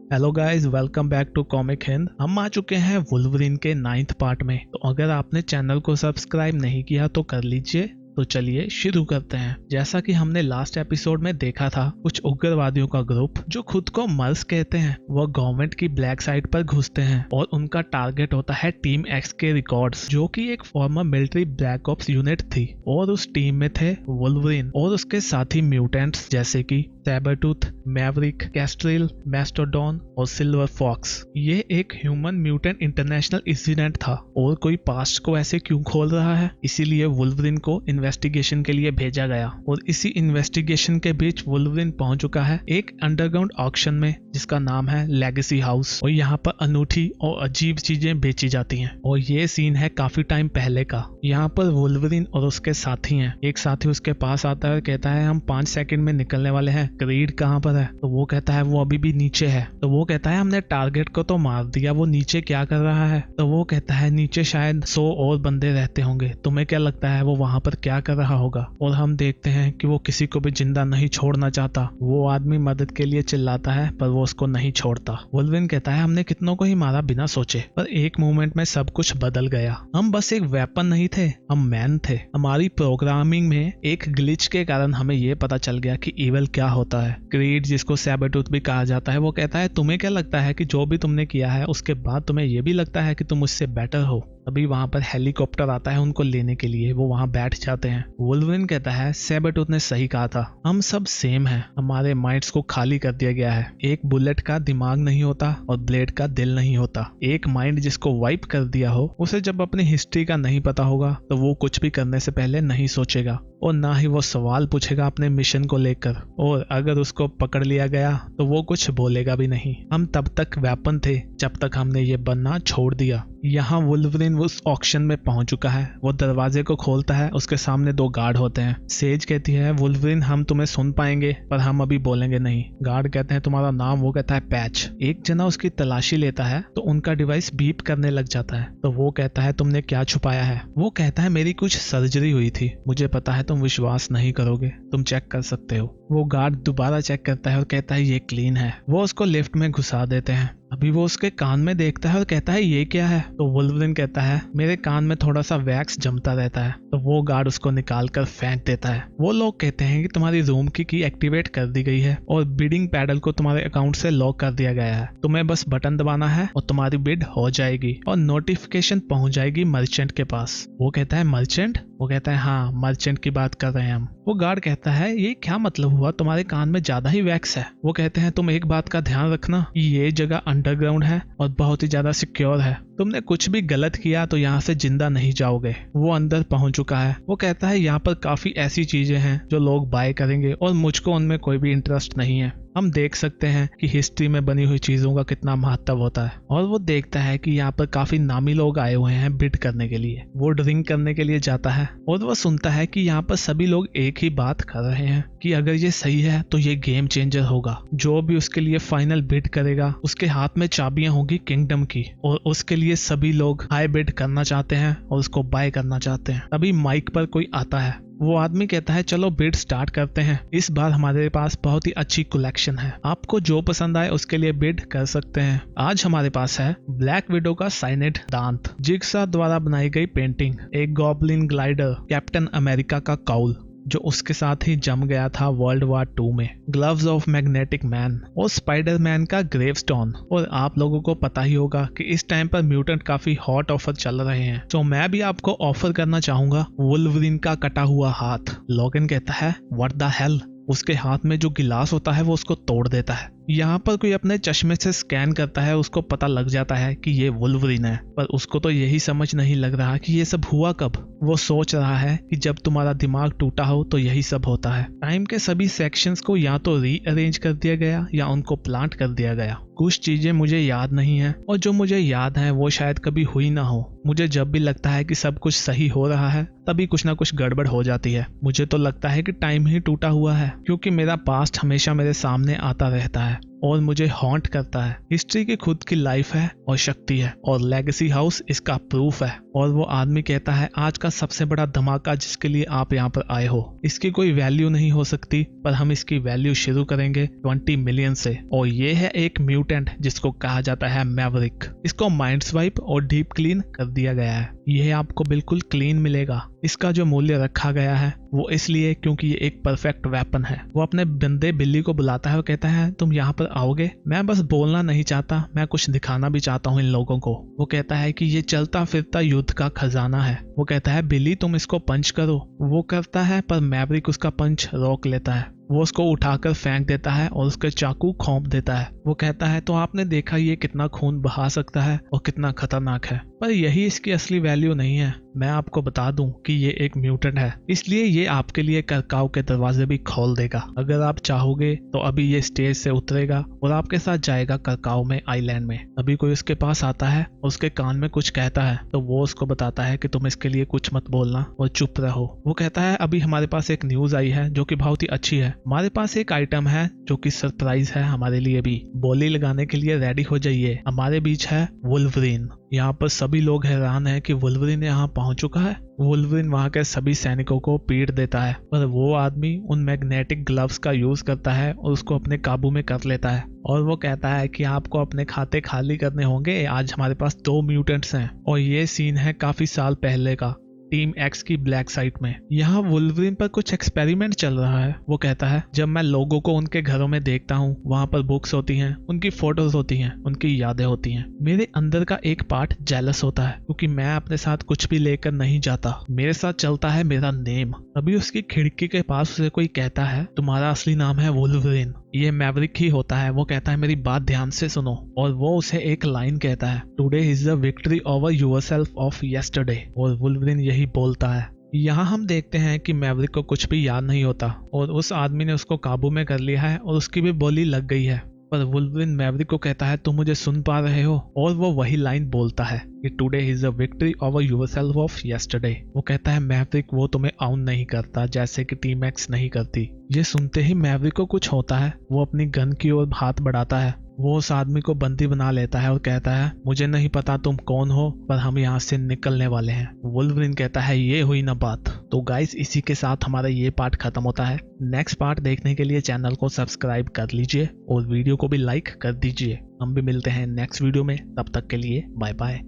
Hello guys, welcome back to Comic Hind. हम आ चुके हैं वुल्वरीन के 9th पार्ट में। तो अगर आपने चैनल को सब्सक्राइब नहीं किया तो कर लीजिए। तो चलिए शुरू करते हैं। जैसा कि हमने लास्ट एपिसोड में देखा था, कुछ उग्रवादियों का ग्रुप जो खुद को मर्स कहते हैं वह गवर्नमेंट की ब्लैक साइट पर घुसते हैं और उनका टारगेट होता है टीम एक्स के रिकॉर्ड्स, जो कि एक farmer military black ops unit थी। और उस टीम में थे वुल्वरीन और उसके साथी म्यूटेंट्स जैसे कि सैबरटूथ, मैवरिक, कैस्ट्रिल, मैस्टोडॉन और सिल्वर फॉक्स। ये एक ह्यूमन म्यूटेंट इंटरनेशनल इंसिडेंट था और कोई पास्ट को ऐसे क्यों खोल रहा है, इसीलिए वुल्वरीन को इन्वेस्टिगेशन के लिए भेजा गया। और इसी इन्वेस्टिगेशन के बीच वुल्वरीन पहुंच चुका है एक अंडरग्राउंड ऑक्शन में जिसका नाम है लेगेसी हाउस। और यहाँ पर अनूठी और अजीब चीजें बेची जाती हैं। और ये सीन है काफी टाइम पहले का। यहाँ पर वुल्वरीन और उसके साथी हैं। एक साथी उसके पास आता है और कहता है हम 5 सेकंड में निकलने वाले हैं, क्रीड कहाँ पर है? तो वो कहता है वो अभी भी नीचे है। तो वो कहता है हमने टारगेट को तो मार दिया, वो नीचे क्या कर रहा है? तो वो कहता है नीचे शायद 100 और बंदे रहते होंगे, तुम्हें क्या लगता है वो वहां पर क्या कर रहा होगा? और हम देखते हैं कि वो किसी को भी जिंदा नहीं छोड़ना चाहता। वो आदमी मदद के लिए चिल्लाता है पर वो उसको नहीं छोड़ता। वुल्वरीन कहता है हमने कितनों को ही मारा बिना सोचे, पर एक मोमेंट में सब कुछ बदल गया। हम बस एक वेपन नहीं थे, हम मैन थे। हमारी प्रोग्रामिंग में एक ग्लिच के कारण हमें ये पता चल गया कि इविल क्या होता है। क्रीड, जिसको सैबरटूथ भी कहा जाता है, वो कहता है तुम्हें क्या लगता है कि जो भी तुमने किया है उसके बाद तुम्हें ये भी लगता है कि तुम उससे बेटर हो? अभी वहां पर हेलीकॉप्टर आता है उनको लेने के लिए, वो वहां बैठ जाते हैं। वुल्वरीन कहता है सैबरटूथ ने सही कहा था, हम सब सेम हैं, हमारे माइंड्स को खाली कर दिया गया है। एक बुलेट का दिमाग नहीं होता और ब्लेड का दिल नहीं होता। एक माइंड जिसको वाइप कर दिया हो, उसे जब अपनी हिस्ट्री का नहीं पता होगा तो वो कुछ भी करने से पहले नहीं सोचेगा और ना ही वो सवाल पूछेगा अपने मिशन को लेकर। और अगर उसको पकड़ लिया गया तो वो कुछ बोलेगा भी नहीं। हम तब तक वेपन थे जब तक हमने ये बनना छोड़ दिया। यहाँ वुल्वरीन उस ऑक्शन में पहुंच चुका है। वो दरवाजे को खोलता है, उसके सामने 2 गार्ड होते हैं। सेज कहती है वुल्वरीन हम तुम्हें सुन पाएंगे पर हम अभी बोलेंगे नहीं। गार्ड कहते हैं तुम्हारा नाम? वो कहता है पैच। एक जना उसकी तलाशी लेता है तो उनका डिवाइस बीप करने लग जाता है। तो वो कहता है तुमने क्या छुपाया है? वो कहता है मेरी कुछ सर्जरी हुई थी, मुझे पता है तुम विश्वास नहीं करोगे, तुम चेक कर सकते हो। वो गार्ड दोबारा चेक करता है और कहता है ये क्लीन है। वो उसको लिफ्ट में घुसा देते हैं। अभी वो उसके कान में देखता है और कहता है ये क्या है? तो वुल्वरीन कहता है मेरे कान में थोड़ा सा वैक्स जमता रहता है। तो वो गार्ड उसको निकाल कर फेंक देता है। वो लोग कहते हैं कि तुम्हारी रूम की एक्टिवेट कर दी गई है और बिडिंग पैडल को तुम्हारे अकाउंट से लॉक कर दिया गया है। तुम्हें बस बटन दबाना है और तुम्हारी बिड हो जाएगी और नोटिफिकेशन पहुंच जाएगी मर्चेंट के पास। वो कहता है मर्चेंट? वो कहता है हाँ, मर्चेंट की बात कर रहे हैं हम। वो गार्ड कहता है ये क्या मतलब हुआ, तुम्हारे कान में ज्यादा ही वैक्स है। वो कहते हैं तुम एक बात का ध्यान रखना, ये जगह अंडरग्राउंड है और बहुत ही ज्यादा सिक्योर है। तुमने कुछ भी गलत किया तो यहाँ से जिंदा नहीं जाओगे। वो अंदर पहुंच चुका है। वो कहता है यहाँ पर काफी ऐसी चीजें हैं जो लोग बाय करेंगे और मुझको उनमें कोई भी इंटरेस्ट नहीं है। हम देख सकते हैं कि हिस्ट्री में बनी हुई चीजों का कितना महत्व होता है। और वो देखता है कि यहाँ पर काफी नामी लोग आए हुए हैं बिड करने के लिए। वो ड्रिंक करने के लिए जाता है और वो सुनता है कि यहाँ पर सभी लोग एक ही बात कर रहे हैं कि अगर ये सही है तो ये गेम चेंजर होगा। जो भी उसके लिए फाइनल बिड करेगा उसके हाथ में चाबियां होगी किंगडम की, और उसके लिए सभी लोग हाई बिड करना चाहते हैं और उसको बाय करना चाहते हैं। तभी माइक पर कोई आता है। वो आदमी कहता है चलो बिड स्टार्ट करते हैं, इस बार हमारे पास बहुत ही अच्छी कलेक्शन है, आपको जो पसंद आए उसके लिए बिड कर सकते हैं। आज हमारे पास है ब्लैक विडो का साइनेड दांत, जिग्सा द्वारा बनाई गई पेंटिंग, एक गॉबलिन ग्लाइडर, कैप्टन अमेरिका का काउल जो उसके साथ ही जम गया था वर्ल्ड वार 2 में, ग्लव्स ऑफ मैग्नेटिक मैन और स्पाइडरमैन का ग्रेवस्टोन। और आप लोगों को पता ही होगा कि इस टाइम पर म्यूटेंट काफी हॉट ऑफर चल रहे हैं, तो मैं भी आपको ऑफर करना चाहूंगा वुल्वरीन का कटा हुआ हाथ। लॉगन कहता है व्हाट द हेल? उसके हाथ में जो गिलास होता है वो उसको तोड़ देता है। यहाँ पर कोई अपने चश्मे से स्कैन करता है, उसको पता लग जाता है कि ये वुल्वरीन है, पर उसको तो यही समझ नहीं लग रहा कि ये सब हुआ कब। वो सोच रहा है कि जब तुम्हारा दिमाग टूटा हो तो यही सब होता है। टाइम के सभी सेक्शंस को या तो रीअरेंज कर दिया गया या उनको प्लांट कर दिया गया। कुछ चीजें मुझे याद नहीं है और जो मुझे याद है वो शायद कभी हुई ना हो। मुझे जब भी लगता है कि सब कुछ सही हो रहा है तभी कुछ ना कुछ गड़बड़ हो जाती है। मुझे तो लगता है कि टाइम ही टूटा हुआ है क्योंकि मेरा पास्ट हमेशा मेरे सामने आता रहता है। और मुझे हॉन्ट करता है। हिस्ट्री की खुद की लाइफ है और शक्ति है और लेगेसी हाउस इसका प्रूफ है। और वो आदमी कहता है आज का सबसे बड़ा धमाका जिसके लिए आप यहाँ पर आए हो, इसकी कोई वैल्यू नहीं हो सकती, पर हम इसकी वैल्यू शुरू करेंगे 20 मिलियन से। और ये है एक म्यूटेंट जिसको कहा जाता है मैवरिक। इसको माइंड स्वाइप और डीप क्लीन कर दिया गया है। यह आपको बिल्कुल क्लीन मिलेगा। इसका जो मूल्य रखा गया है वो इसलिए क्योंकि ये एक परफेक्ट वेपन है। वो अपने बंदे बिल्ली को बुलाता है और कहता है तुम यहाँ पर आओगे? मैं बस बोलना नहीं चाहता, मैं कुछ दिखाना भी चाहता हूँ इन लोगों को। वो कहता है कि ये चलता फिरता युद्ध का खजाना है। वो कहता है बिल्ली तुम इसको पंच करो। वो करता है पर मैवरिक उसका पंच रोक लेता है। वो उसको उठाकर फेंक देता है और उसके चाकू खौंप देता है। वो कहता है तो आपने देखा ये कितना खून बहा सकता है और कितना खतरनाक है, पर यही इसकी असली वैल्यू नहीं है। मैं आपको बता दूं कि ये एक म्यूटेंट है, इसलिए ये आपके लिए करकाव के दरवाजे भी खोल देगा। अगर आप चाहोगे तो अभी ये स्टेज से उतरेगा और आपके साथ जाएगा करकाव में आइलैंड में। अभी कोई उसके पास आता है और उसके कान में कुछ कहता है तो वो उसको बताता है कि तुम इसके लिए कुछ मत बोलना और चुप रहो। वो कहता है अभी हमारे पास एक न्यूज आई है जो कि बहुत ही अच्छी है। हमारे पास एक आइटम है जो कि सरप्राइज है हमारे लिए भी। बोली लगाने के लिए रेडी हो जाइए, हमारे बीच है वुल्वरीन। यहाँ पर सभी लोग हैरान हैं कि वुल्वरीन यहाँ पहुंच चुका है। वुल्वरीन वहां के सभी सैनिकों को पीट देता है, पर वो आदमी उन मैग्नेटिक ग्लव्स का यूज करता है और उसको अपने काबू में कर लेता है। और वो कहता है कि आपको अपने खाते खाली करने होंगे, आज हमारे पास 2 म्यूटेंट्स हैं। और ये सीन है काफी साल पहले का, टीम एक्स की ब्लैक साइट में। यहाँ वुल्वरीन पर कुछ एक्सपेरिमेंट चल रहा है। वो कहता है जब मैं लोगों को उनके घरों में देखता हूँ, वहाँ पर बुक्स होती हैं, उनकी फोटोज होती हैं, उनकी यादें होती हैं। मेरे अंदर का एक पार्ट जेलस होता है क्योंकि मैं अपने साथ कुछ भी लेकर नहीं जाता। मेरे साथ चलता है मेरा नेम। अभी उसकी खिड़की के पास उसे कोई कहता है तुम्हारा असली नाम है वुल्वरीन। ये मैवरिक ही होता है। वो कहता है मेरी बात ध्यान से सुनो, और वो उसे एक लाइन कहता है today is the victory over yourself of yesterday. और वुल्वरीन यही बोलता है। यहाँ हम देखते हैं कि मैवरिक को कुछ भी याद नहीं होता और उस आदमी ने उसको काबू में कर लिया है और उसकी भी बोली लग गई है। पर वुल्वरीन मैवरिक को कहता है तुम मुझे सुन पा रहे हो? और वो वही लाइन बोलता है कि today is a victory over yourself of yesterday. वो कहता है मैवरिक वो तुम्हें आउन नहीं करता जैसे कि टीम एक्स नहीं करती। ये सुनते ही मैवरिक को कुछ होता है। वो अपनी गन की ओर हाथ बढ़ाता है। वो उस आदमी को बंदी बना लेता है और कहता है मुझे नहीं पता तुम कौन हो, पर हम यहाँ से निकलने वाले हैं। वुल्वरीन कहता है ये हुई ना बात। तो गाइस इसी के साथ हमारा ये पार्ट खत्म होता है। नेक्स्ट पार्ट देखने के लिए चैनल को सब्सक्राइब कर लीजिए और वीडियो को भी लाइक कर दीजिए। हम भी मिलते हैं नेक्स्ट वीडियो में, तब तक के लिए बाय बाय।